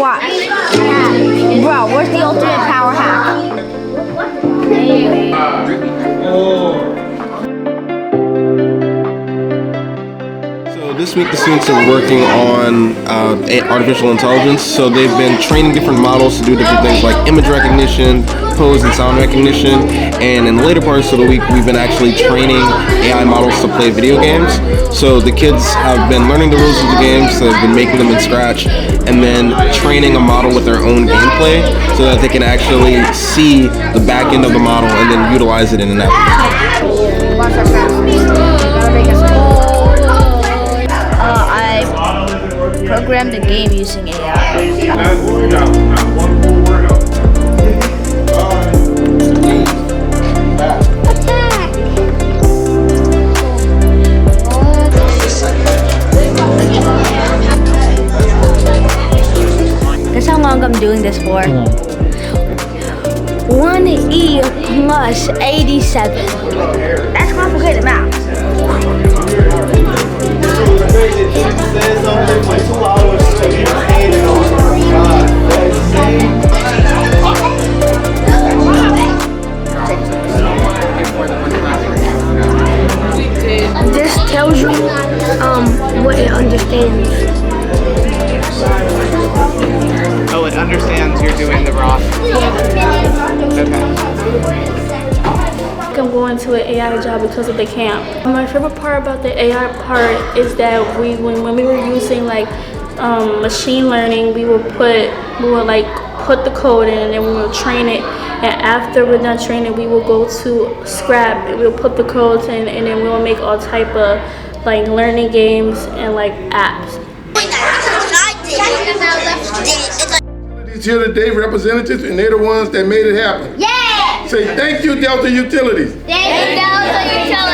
Watch. Bro, where's the ultimate power hack? So this week the students are working on artificial intelligence. So they've been training different models to do different things like image recognition, pose and sound recognition, and in the later parts of the week we've been actually training AI models to play video games. So the kids have been learning the rules of the games, so they've been making them in Scratch, and then training a model with their own gameplay so that they can actually see the back end of the model and then utilize it in an application. Watch our fast. Gotta make us I programmed a game using AI. Guess how long I'm doing this for? 1e plus 87. That's complicated math. This tells you what it understands. Oh, it understands you're doing the raw. I'm going to an AI job because of the camp. My favorite part about the AI part is that when we were using like machine learning, we would put the code in and then we would train it. And after we're done training, we will go to Scrap and we'll put the codes in, and then we'll make all type of like learning games and like apps. Here today, representatives, and they're the ones that made it happen. Yeah! Say thank you, Delta Utilities. Thank you, Delta Utilities.